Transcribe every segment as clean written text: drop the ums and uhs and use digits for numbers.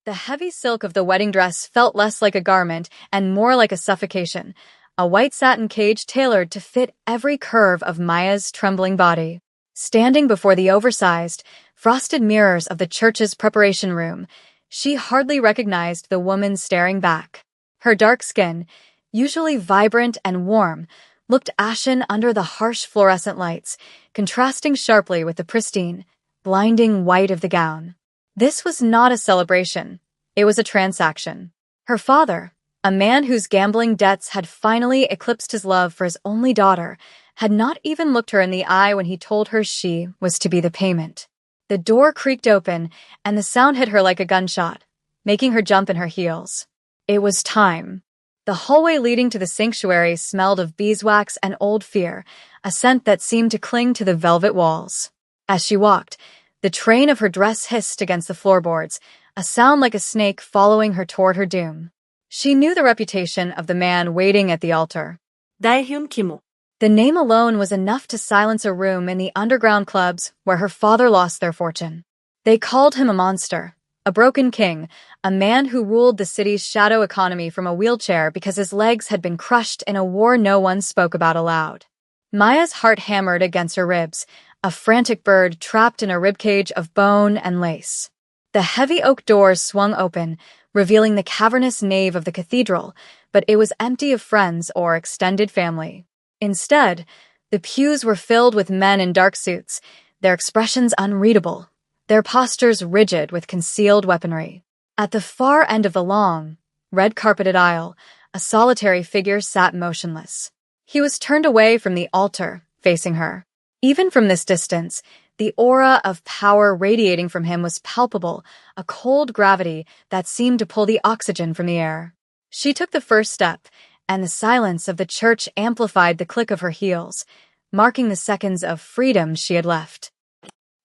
The heavy silk of the wedding dress felt less like a garment and more like a suffocation, a white satin cage tailored to fit every curve of Maya's trembling body. Standing before the oversized, frosted mirrors of the church's preparation room, she hardly recognized the woman staring back. Her dark skin, usually vibrant and warm, looked ashen under the harsh fluorescent lights, contrasting sharply with the pristine, blinding white of the gown. This was not a celebration. It was a transaction. Her father, a man whose gambling debts had finally eclipsed his love for his only daughter, had not even looked her in the eye when he told her she was to be the payment. The door creaked open, and the sound hit her like a gunshot, making her jump in her heels. It was time. The hallway leading to the sanctuary smelled of beeswax and old fear, a scent that seemed to cling to the velvet walls. As she walked, the train of her dress hissed against the floorboards, a sound like a snake following her toward her doom. She knew the reputation of the man waiting at the altar. Daehyun Kimo. The name alone was enough to silence a room in the underground clubs where her father lost their fortune. They called him a monster, a broken king, a man who ruled the city's shadow economy from a wheelchair because his legs had been crushed in a war no one spoke about aloud. Maya's heart hammered against her ribs, a frantic bird trapped in a ribcage of bone and lace. The heavy oak doors swung open, revealing the cavernous nave of the cathedral, but it was empty of friends or extended family. Instead, the pews were filled with men in dark suits, their expressions unreadable, their postures rigid with concealed weaponry. At the far end of the long, red-carpeted aisle, a solitary figure sat motionless. He was turned away from the altar, facing her. Even from this distance, the aura of power radiating from him was palpable, a cold gravity that seemed to pull the oxygen from the air. She took the first step, and the silence of the church amplified the click of her heels, marking the seconds of freedom she had left.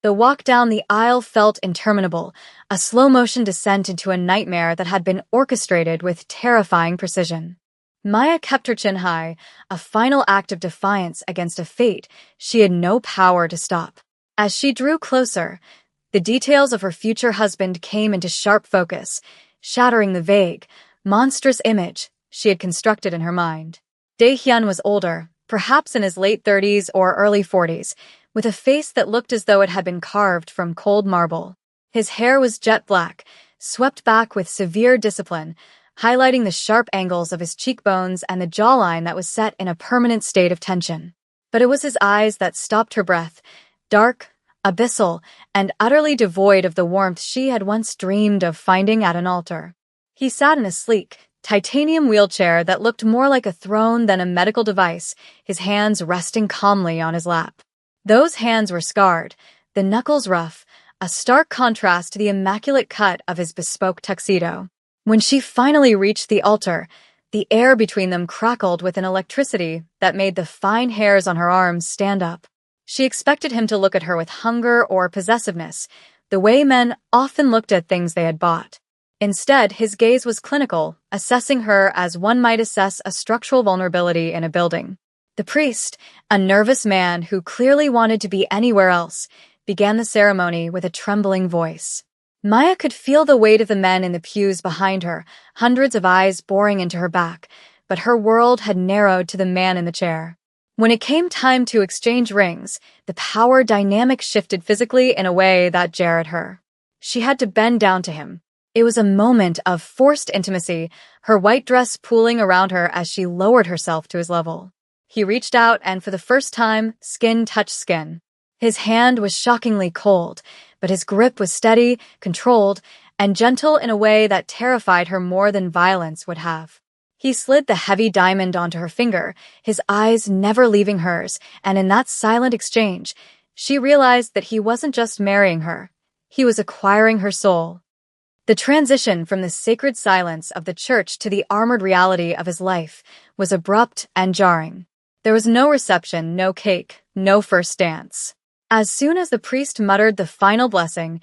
The walk down the aisle felt interminable, a slow-motion descent into a nightmare that had been orchestrated with terrifying precision. Maya kept her chin high, a final act of defiance against a fate she had no power to stop. As she drew closer, the details of her future husband came into sharp focus, shattering the vague, monstrous image she had constructed in her mind. Daehyun was older, perhaps in his late 30s or early 40s, with a face that looked as though it had been carved from cold marble. His hair was jet black, swept back with severe discipline, highlighting the sharp angles of his cheekbones and the jawline that was set in a permanent state of tension. But it was his eyes that stopped her breath, dark, abyssal, and utterly devoid of the warmth she had once dreamed of finding at an altar. He sat in a sleek, titanium wheelchair that looked more like a throne than a medical device, his hands resting calmly on his lap. Those hands were scarred, the knuckles rough, a stark contrast to the immaculate cut of his bespoke tuxedo. When she finally reached the altar, the air between them crackled with an electricity that made the fine hairs on her arms stand up. She expected him to look at her with hunger or possessiveness, the way men often looked at things they had bought. Instead, his gaze was clinical, assessing her as one might assess a structural vulnerability in a building. The priest, a nervous man who clearly wanted to be anywhere else, began the ceremony with a trembling voice. Maya could feel the weight of the men in the pews behind her, hundreds of eyes boring into her back, but her world had narrowed to the man in the chair. When it came time to exchange rings, the power dynamic shifted physically in a way that jarred her. She had to bend down to him. It was a moment of forced intimacy, her white dress pooling around her as she lowered herself to his level. He reached out and for the first time, skin touched skin. His hand was shockingly cold, but his grip was steady, controlled, and gentle in a way that terrified her more than violence would have. He slid the heavy diamond onto her finger, his eyes never leaving hers, and in that silent exchange, she realized that he wasn't just marrying her. He was acquiring her soul. The transition from the sacred silence of the church to the armored reality of his life was abrupt and jarring. There was no reception, no cake, no first dance. As soon as the priest muttered the final blessing,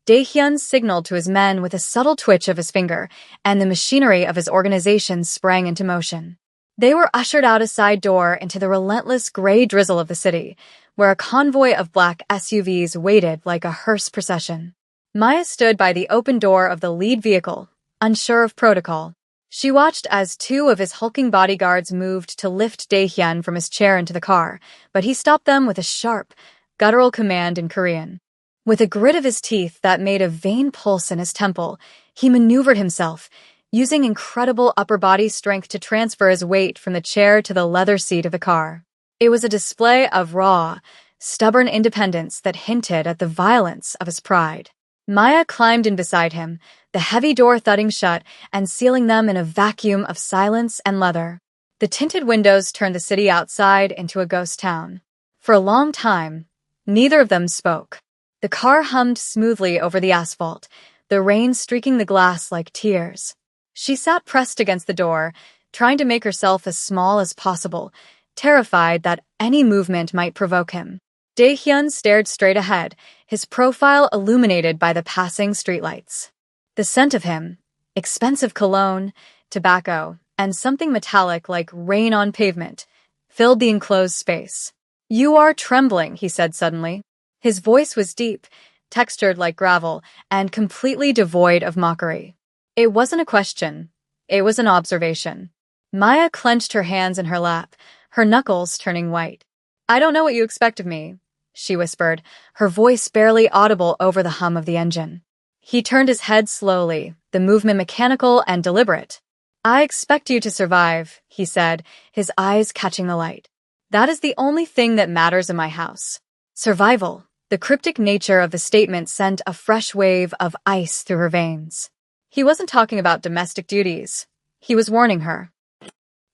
Daehyun signaled to his men with a subtle twitch of his finger, and the machinery of his organization sprang into motion. They were ushered out a side door into the relentless gray drizzle of the city, where a convoy of black SUVs waited like a hearse procession. Maya stood by the open door of the lead vehicle, unsure of protocol. She watched as two of his hulking bodyguards moved to lift Dae-hyun from his chair into the car, but he stopped them with a sharp, guttural command in Korean. With a grit of his teeth that made a vein pulse in his temple, he maneuvered himself, using incredible upper body strength to transfer his weight from the chair to the leather seat of the car. It was a display of raw, stubborn independence that hinted at the violence of his pride. Maya climbed in beside him, the heavy door thudding shut and sealing them in a vacuum of silence and leather. The tinted windows turned the city outside into a ghost town. For a long time, neither of them spoke. The car hummed smoothly over the asphalt, the rain streaking the glass like tears. She sat pressed against the door, trying to make herself as small as possible, terrified that any movement might provoke him. Dae-hyun stared straight ahead, his profile illuminated by the passing streetlights. The scent of him, expensive cologne, tobacco, and something metallic like rain on pavement, filled the enclosed space. "You are trembling," he said suddenly. His voice was deep, textured like gravel, and completely devoid of mockery. It wasn't a question. It was an observation. Maya clenched her hands in her lap, her knuckles turning white. "I don't know what you expect of me," she whispered, her voice barely audible over the hum of the engine. He turned his head slowly, the movement mechanical and deliberate. "I expect you to survive," he said, his eyes catching the light. "That is the only thing that matters in my house. Survival." The cryptic nature of the statement sent a fresh wave of ice through her veins. He wasn't talking about domestic duties. He was warning her.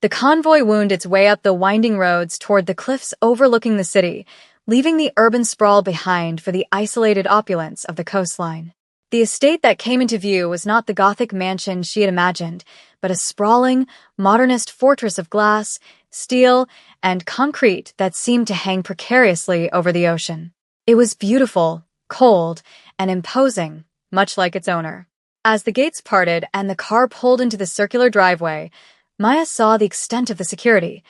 The convoy wound its way up the winding roads toward the cliffs overlooking the city, leaving the urban sprawl behind for the isolated opulence of the coastline. The estate that came into view was not the Gothic mansion she had imagined, but a sprawling, modernist fortress of glass, steel, and concrete that seemed to hang precariously over the ocean. It was beautiful, cold, and imposing, much like its owner. As the gates parted and the car pulled into the circular driveway, Maya saw the extent of the security.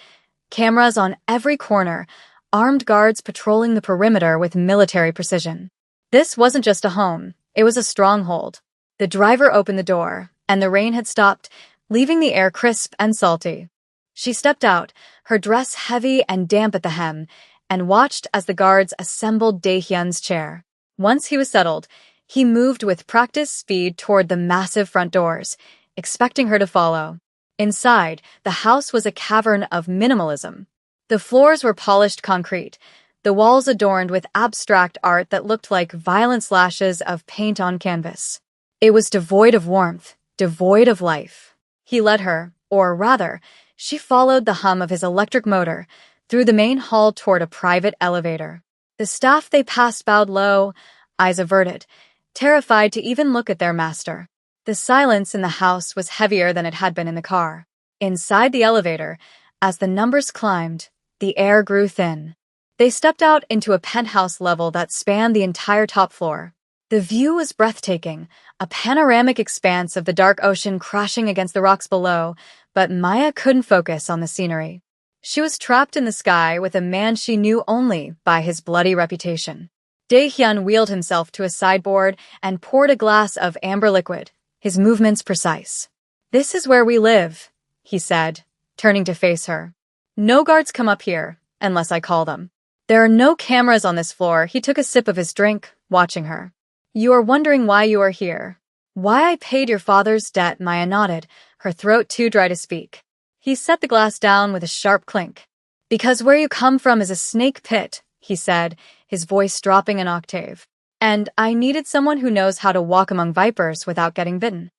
Cameras on every corner, armed guards patrolling the perimeter with military precision. This wasn't just a home, it was a stronghold. The driver opened the door, and the rain had stopped, leaving the air crisp and salty. She stepped out, her dress heavy and damp at the hem, and watched as the guards assembled Dae-hyun's chair. Once he was settled, he moved with practiced speed toward the massive front doors, expecting her to follow. Inside, the house was a cavern of minimalism. The floors were polished concrete, the walls adorned with abstract art that looked like violent slashes of paint on canvas. It was devoid of warmth, devoid of life. He led her, or rather, she followed the hum of his electric motor, through the main hall toward a private elevator. The staff they passed bowed low, eyes averted, terrified to even look at their master. The silence in the house was heavier than it had been in the car. Inside the elevator, as the numbers climbed, the air grew thin. They stepped out into a penthouse level that spanned the entire top floor. The view was breathtaking, a panoramic expanse of the dark ocean crashing against the rocks below, but Maya couldn't focus on the scenery. She was trapped in the sky with a man she knew only by his bloody reputation. Dae-hyun wheeled himself to a sideboard and poured a glass of amber liquid, his movements precise. "This is where we live," he said, turning to face her. "No guards come up here, unless I call them. There are no cameras on this floor." He took a sip of his drink, watching her. "You are wondering why you are here. Why I paid your father's debt," Maya nodded, her throat too dry to speak. He set the glass down with a sharp clink. "Because where you come from is a snake pit," he said, his voice dropping an octave. "And I needed someone who knows how to walk among vipers without getting bitten."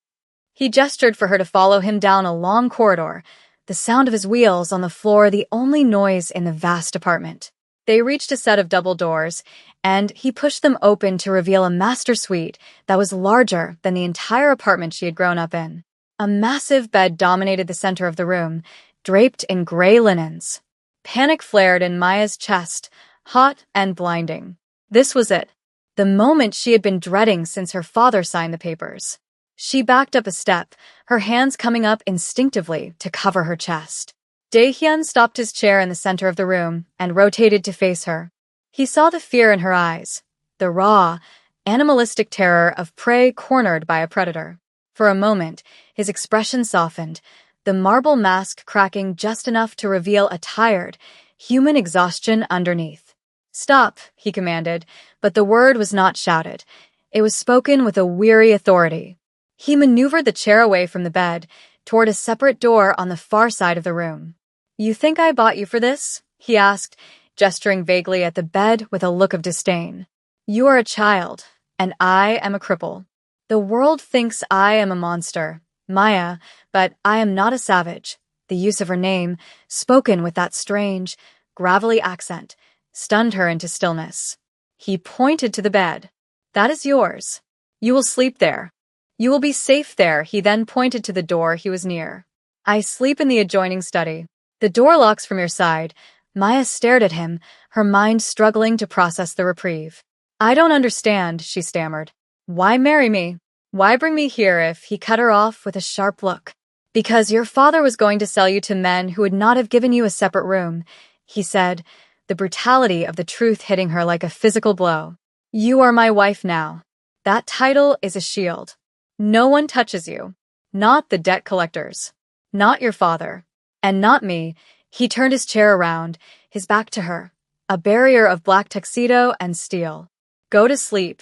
He gestured for her to follow him down a long corridor, the sound of his wheels on the floor the only noise in the vast apartment. They reached a set of double doors, and he pushed them open to reveal a master suite that was larger than the entire apartment she had grown up in. A massive bed dominated the center of the room, draped in gray linens. Panic flared in Maya's chest, hot and blinding. This was it. The moment she had been dreading since her father signed the papers. She backed up a step, her hands coming up instinctively to cover her chest. Dae-hyun stopped his chair in the center of the room and rotated to face her. He saw the fear in her eyes, the raw, animalistic terror of prey cornered by a predator. For a moment, his expression softened, the marble mask cracking just enough to reveal a tired, human exhaustion underneath. "Stop," he commanded, but the word was not shouted. It was spoken with a weary authority. He maneuvered the chair away from the bed, toward a separate door on the far side of the room. "You think I bought you for this?" he asked, gesturing vaguely at the bed with a look of disdain. "You are a child, and I am a cripple. The world thinks I am a monster, Maya, but I am not a savage." The use of her name, spoken with that strange, gravelly accent, stunned her into stillness. He pointed to the bed. "That is yours. You will sleep there. You will be safe there." He then pointed to the door he was near. "I sleep in the adjoining study. The door locks from your side." Maya stared at him, her mind struggling to process the reprieve. "I don't understand," she stammered. "Why marry me? Why bring me here?" If he cut her off with a sharp look. "Because your father was going to sell you to men who would not have given you a separate room," he said, the brutality of the truth hitting her like a physical blow. "You are my wife now. That title is a shield. No one touches you. Not the debt collectors. Not your father. And not me." He turned his chair around, his back to her, a barrier of black tuxedo and steel. "Go to sleep.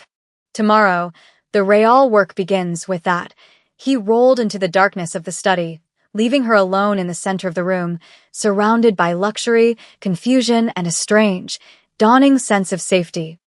Tomorrow, the real work begins." With that, he rolled into the darkness of the study, leaving her alone in the center of the room, surrounded by luxury, confusion, and a strange, dawning sense of safety.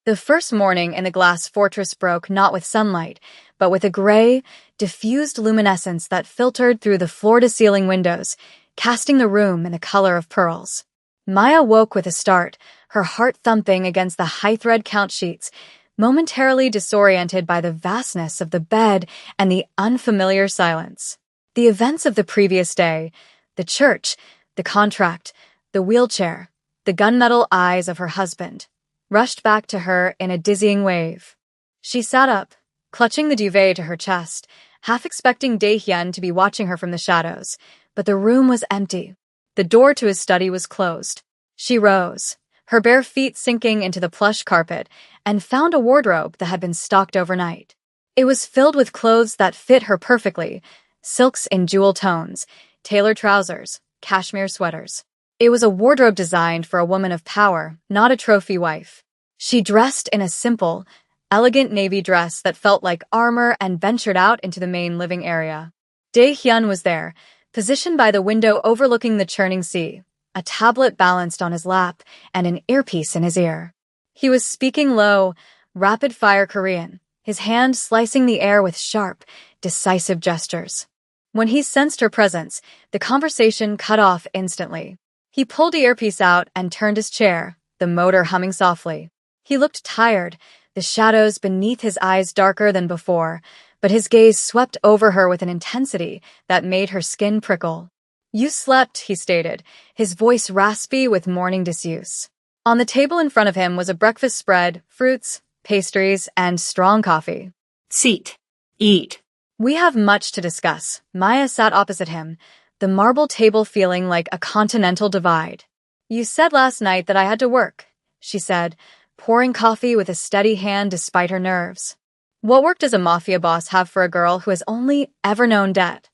The first morning in the glass fortress broke not with sunlight, but with a gray, diffused luminescence that filtered through the floor-to-ceiling windows, casting the room in the color of pearls. Maya woke with a start, her heart thumping against the high-thread count sheets, momentarily disoriented by the vastness of the bed and the unfamiliar silence. The events of the previous day, the church, the contract, the wheelchair, the gunmetal eyes of her husband, rushed back to her in a dizzying wave. She sat up, clutching the duvet to her chest, half expecting Dae-hyun to be watching her from the shadows, but the room was empty. The door to his study was closed. She rose, her bare feet sinking into the plush carpet, and found a wardrobe that had been stocked overnight. It was filled with clothes that fit her perfectly, silks in jewel tones, tailored trousers, cashmere sweaters. It was a wardrobe designed for a woman of power, not a trophy wife. She dressed in a simple, elegant navy dress that felt like armor and ventured out into the main living area. Dae-hyun was there, positioned by the window overlooking the churning sea, a tablet balanced on his lap and an earpiece in his ear. He was speaking low, rapid-fire Korean, his hand slicing the air with sharp, decisive gestures. When he sensed her presence, the conversation cut off instantly. He pulled the earpiece out and turned his chair, the motor humming softly. He looked tired, the shadows beneath his eyes darker than before, but his gaze swept over her with an intensity that made her skin prickle. "You slept," he stated, his voice raspy with morning disuse. On the table in front of him was a breakfast spread, fruits, pastries, and strong coffee. "Sit. Eat." "We have much to discuss." Maya sat opposite him, the marble table feeling like a continental divide. "You said last night that I had to work," she said, pouring coffee with a steady hand despite her nerves. "What work does a mafia boss have for a girl who has only ever known debt?"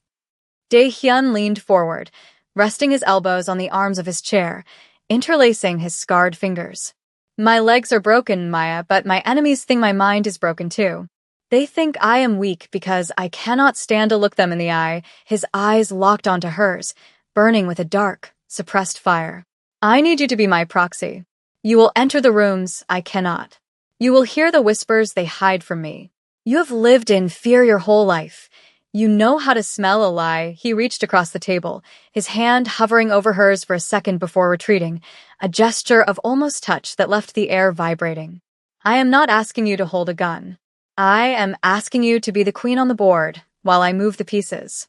Dae-hyun leaned forward, resting his elbows on the arms of his chair, interlacing his scarred fingers. "My legs are broken, Maya, but my enemies think my mind is broken too. They think I am weak because I cannot stand to look them in the eye." His eyes locked onto hers, burning with a dark, suppressed fire. "I need you to be my proxy. You will enter the rooms I cannot. You will hear the whispers they hide from me. You have lived in fear your whole life. You know how to smell a lie." He reached across the table, his hand hovering over hers for a second before retreating, a gesture of almost touch that left the air vibrating. "I am not asking you to hold a gun. I am asking you to be the queen on the board while I move the pieces."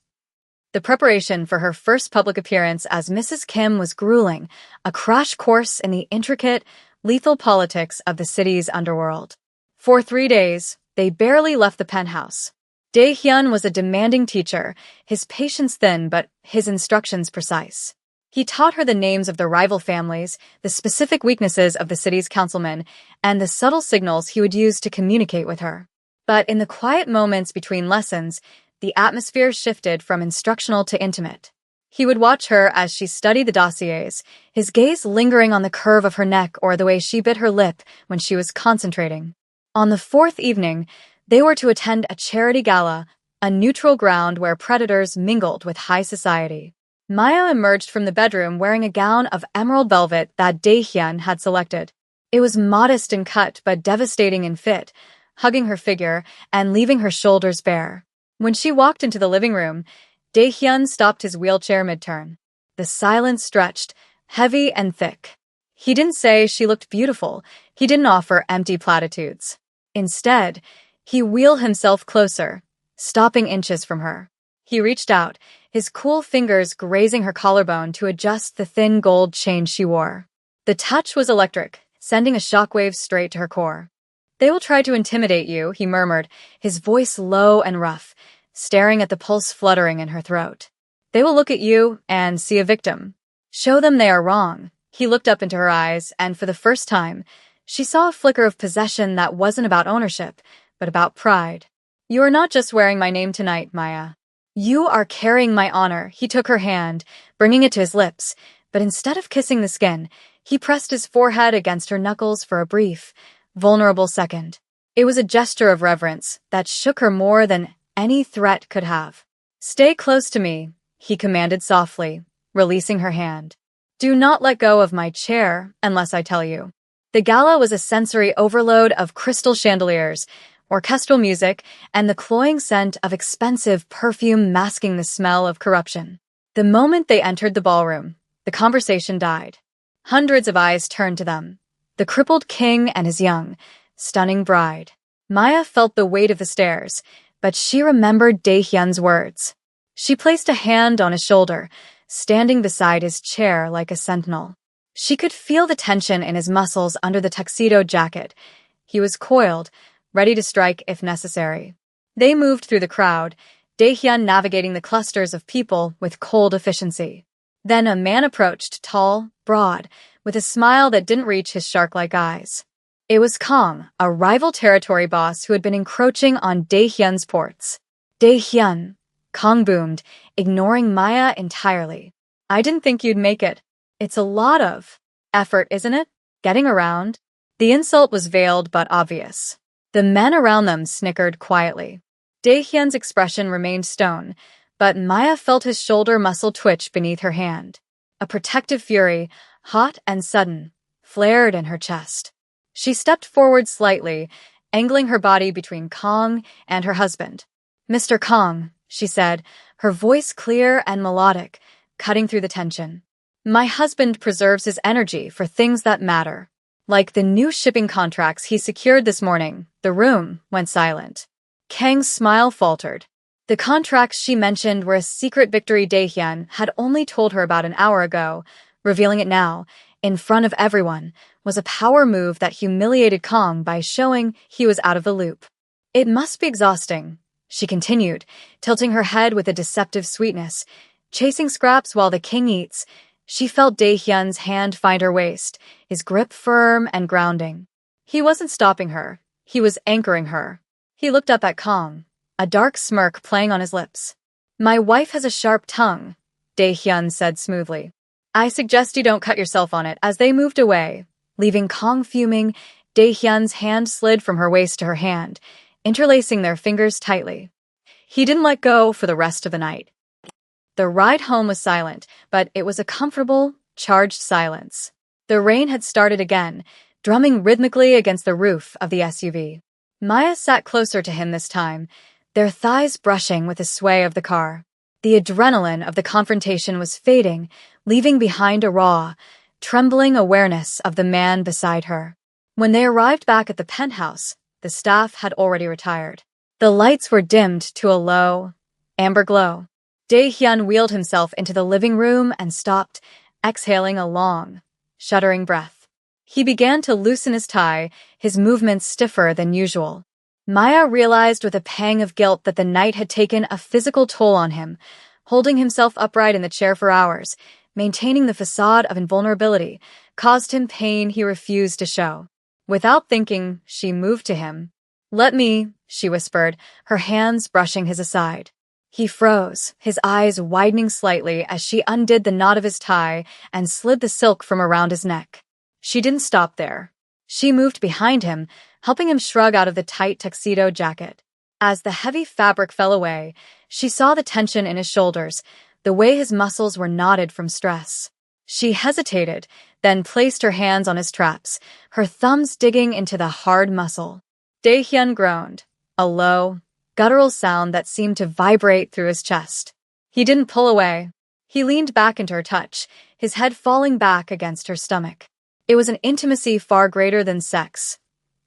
The preparation for her first public appearance as Mrs. Kim was grueling, a crash course in the intricate, lethal politics of the city's underworld. For 3 days, they barely left the penthouse. Dae-hyun was a demanding teacher, his patience thin but his instructions precise. He taught her the names of the rival families, the specific weaknesses of the city's councilmen, and the subtle signals he would use to communicate with her. But in the quiet moments between lessons, the atmosphere shifted from instructional to intimate. He would watch her as she studied the dossiers, his gaze lingering on the curve of her neck or the way she bit her lip when she was concentrating. On the fourth evening, they were to attend a charity gala, a neutral ground where predators mingled with high society. Maya emerged from the bedroom wearing a gown of emerald velvet that Daehyun had selected. It was modest in cut but devastating in fit, hugging her figure and leaving her shoulders bare. When she walked into the living room, Daehyun stopped his wheelchair mid-turn. The silence stretched, heavy and thick. He didn't say she looked beautiful. He didn't offer empty platitudes. Instead, he wheeled himself closer, stopping inches from her. He reached out, his cool fingers grazing her collarbone to adjust the thin gold chain she wore. The touch was electric, sending a shockwave straight to her core. "They will try to intimidate you," he murmured, his voice low and rough, staring at the pulse fluttering in her throat. "They will look at you and see a victim. Show them they are wrong." He looked up into her eyes, and for the first time, she saw a flicker of possession that wasn't about ownership, but about pride. "You are not just wearing my name tonight, Maya. You are carrying my honor." He took her hand, bringing it to his lips, but instead of kissing the skin, he pressed his forehead against her knuckles for a brief, vulnerable second. It was a gesture of reverence that shook her more than any threat could have. "Stay close to me," he commanded softly, releasing her hand. "Do not let go of my chair unless I tell you." The gala was a sensory overload of crystal chandeliers, orchestral music, and the cloying scent of expensive perfume masking the smell of corruption. The moment they entered the ballroom, the conversation died. Hundreds of eyes turned to them. The crippled king and his young, stunning bride. Maya felt the weight of the stairs, but she remembered Daehyun's words. She placed a hand on his shoulder, standing beside his chair like a sentinel. She could feel the tension in his muscles under the tuxedo jacket. He was coiled, ready to strike if necessary. They moved through the crowd, Daehyun navigating the clusters of people with cold efficiency. Then a man approached, tall, broad, with a smile that didn't reach his shark-like eyes. It was Kong, a rival territory boss who had been encroaching on Daehyun's ports. "Daehyun," Kong boomed, ignoring Maya entirely. "I didn't think you'd make it. It's a lot of effort, isn't it? Getting around?" The insult was veiled but obvious. The men around them snickered quietly. Daehyun's expression remained stone, but Maya felt his shoulder muscle twitch beneath her hand. A protective fury, hot and sudden, flared in her chest. She stepped forward slightly, angling her body between Kong and her husband. "Mr. Kong," she said, her voice clear and melodic, cutting through the tension. "My husband preserves his energy for things that matter. Like the new shipping contracts he secured this morning." The room went silent. Kang's smile faltered. The contracts she mentioned were a secret victory Daehyun had only told her about an hour ago. Revealing it now, in front of everyone, was a power move that humiliated Kong by showing he was out of the loop. "It must be exhausting," she continued, tilting her head with a deceptive sweetness. "Chasing scraps while the king eats." She felt Daehyun's hand find her waist, his grip firm and grounding. He wasn't stopping her. He was anchoring her. He looked up at Kong, a dark smirk playing on his lips. "My wife has a sharp tongue," Daehyun said smoothly. "I suggest you don't cut yourself on it." As they moved away, leaving Kong fuming, Daehyun's hand slid from her waist to her hand, interlacing their fingers tightly. He didn't let go for the rest of the night. The ride home was silent, but it was a comfortable, charged silence. The rain had started again, drumming rhythmically against the roof of the SUV. Maya sat closer to him this time, their thighs brushing with the sway of the car. The adrenaline of the confrontation was fading, leaving behind a raw, trembling awareness of the man beside her. When they arrived back at the penthouse, the staff had already retired. The lights were dimmed to a low, amber glow. Daehyun wheeled himself into the living room and stopped, exhaling a long, shuddering breath. He began to loosen his tie, his movements stiffer than usual. Maya realized with a pang of guilt that the night had taken a physical toll on him. Holding himself upright in the chair for hours, maintaining the facade of invulnerability, caused him pain he refused to show. Without thinking, she moved to him. "Let me," she whispered, her hands brushing his aside. He froze, his eyes widening slightly as she undid the knot of his tie and slid the silk from around his neck. She didn't stop there. She moved behind him, helping him shrug out of the tight tuxedo jacket. As the heavy fabric fell away, she saw the tension in his shoulders, the way his muscles were knotted from stress. She hesitated, then placed her hands on his traps, her thumbs digging into the hard muscle. Dae-hyun groaned, a low, guttural sound that seemed to vibrate through his chest. He didn't pull away. He leaned back into her touch, his head falling back against her stomach. It was an intimacy far greater than sex.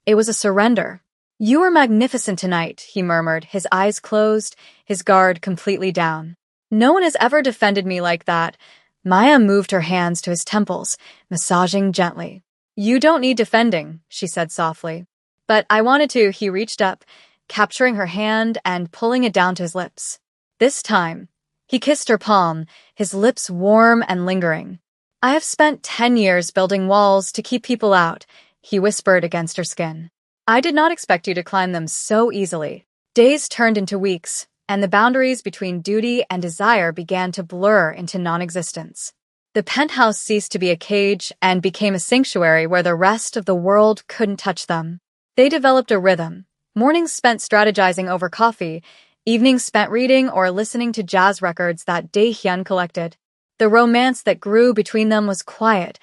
It was a surrender. "You were magnificent tonight," he murmured, his eyes closed, his guard completely down. "No one has ever defended me like that." Maya moved her hands to his temples, massaging gently. "You don't need defending," she said softly. "But I wanted to." He reached up, capturing her hand and pulling it down to his lips. This time, he kissed her palm, his lips warm and lingering. "I have spent 10 years building walls to keep people out," he whispered against her skin. "I did not expect you to climb them so easily." Days turned into weeks, and the boundaries between duty and desire began to blur into non-existence. The penthouse ceased to be a cage and became a sanctuary where the rest of the world couldn't touch them. They developed a rhythm. Mornings spent strategizing over coffee, evenings spent reading or listening to jazz records that Dae-hyun collected. The romance that grew between them was quiet,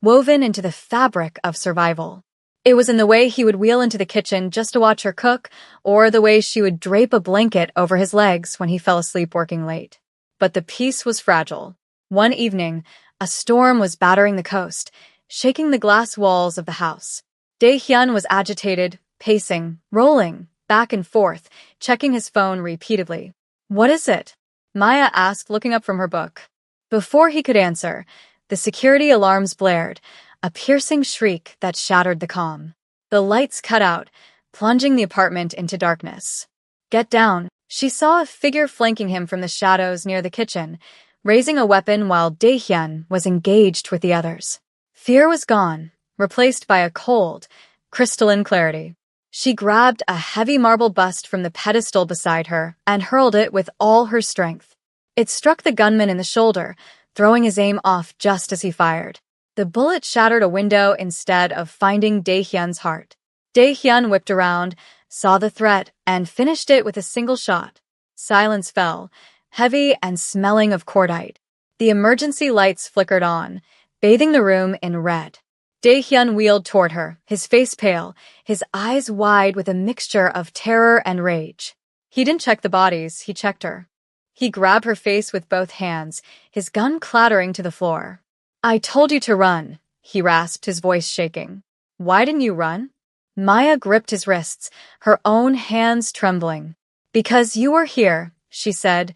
woven into the fabric of survival. It was in the way he would wheel into the kitchen just to watch her cook, or the way she would drape a blanket over his legs when he fell asleep working late. But the peace was fragile. One evening, a storm was battering the coast, shaking the glass walls of the house. Dae-hyun was agitated, pacing, rolling, back and forth, checking his phone repeatedly. "What is it?" Maya asked, looking up from her book. Before he could answer, the security alarms blared, a piercing shriek that shattered the calm. The lights cut out, plunging the apartment into darkness. "Get down." She saw a figure flanking him from the shadows near the kitchen, raising a weapon while Dae-hyun was engaged with the others. Fear was gone, replaced by a cold, crystalline clarity. She grabbed a heavy marble bust from the pedestal beside her and hurled it with all her strength. It struck the gunman in the shoulder, throwing his aim off just as he fired. The bullet shattered a window instead of finding Dae-hyun's heart. Dae-hyun whipped around, saw the threat, and finished it with a single shot. Silence fell, heavy and smelling of cordite. The emergency lights flickered on, bathing the room in red. Dae-hyun wheeled toward her, his face pale, his eyes wide with a mixture of terror and rage. He didn't check the bodies, he checked her. He grabbed her face with both hands, his gun clattering to the floor. "I told you to run," he rasped, his voice shaking. "Why didn't you run?" Maya gripped his wrists, her own hands trembling. "Because you were here," she said,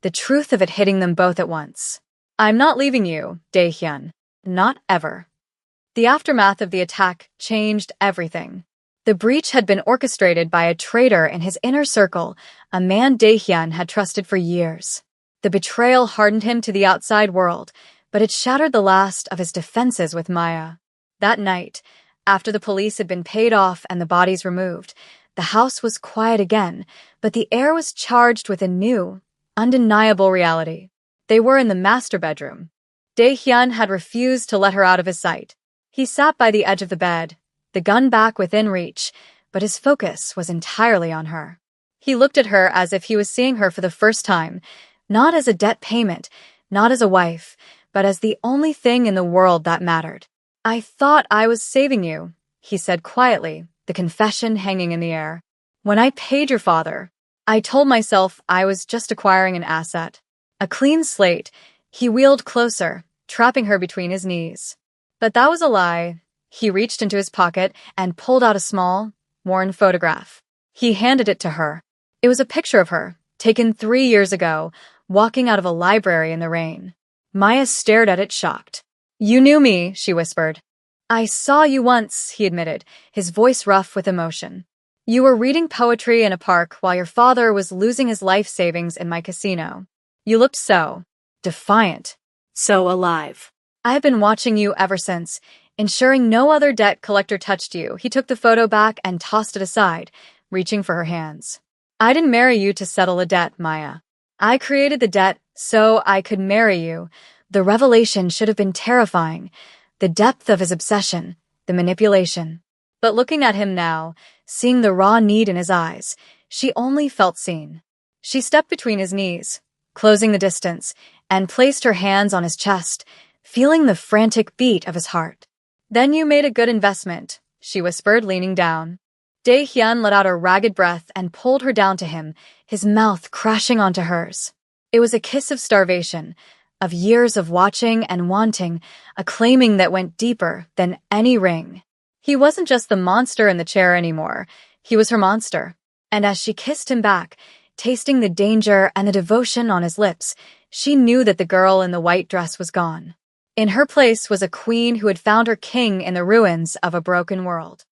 the truth of it hitting them both at once. "I'm not leaving you, Dae-hyun. Not ever." The aftermath of the attack changed everything. The breach had been orchestrated by a traitor in his inner circle, a man Dae-hyun had trusted for years. The betrayal hardened him to the outside world, but it shattered the last of his defenses with Maya. That night, after the police had been paid off and the bodies removed, the house was quiet again, but the air was charged with a new, undeniable reality. They were in the master bedroom. Dae-hyun had refused to let her out of his sight. He sat by the edge of the bed, the gun back within reach, but his focus was entirely on her. He looked at her as if he was seeing her for the first time, not as a debt payment, not as a wife, but as the only thing in the world that mattered. "I thought I was saving you," he said quietly, the confession hanging in the air. "When I paid your father, I told myself I was just acquiring an asset. A clean slate." He wheeled closer, trapping her between his knees. But that was a lie. He reached into his pocket and pulled out a small, worn photograph. He handed it to her. It was a picture of her, taken 3 years ago, walking out of a library in the rain. Maya stared at it, shocked. "You knew me," she whispered. "I saw you once," he admitted, his voice rough with emotion. "You were reading poetry in a park while your father was losing his life savings in my casino. You looked so defiant, So alive. I've been watching you ever since, ensuring no other debt collector touched you. He took the photo back and tossed it aside, reaching for her hands. I didn't marry you to settle a debt, Maya. I created the debt so I could marry you. The revelation should have been terrifying. The depth of his obsession, the manipulation. But looking at him now, seeing the raw need in his eyes, she only felt seen. She stepped between his knees, closing the distance, and placed her hands on his chest, feeling the frantic beat of his heart. Then you made a good investment, she whispered, leaning down. Dae-hyun let out a ragged breath and pulled her down to him, his mouth crashing onto hers. It was a kiss of starvation, of years of watching and wanting, a claiming that went deeper than any ring. He wasn't just the monster in the chair anymore. He was her monster. And as she kissed him back, tasting the danger and the devotion on his lips, she knew that the girl in the white dress was gone. In her place was a queen who had found her king in the ruins of a broken world.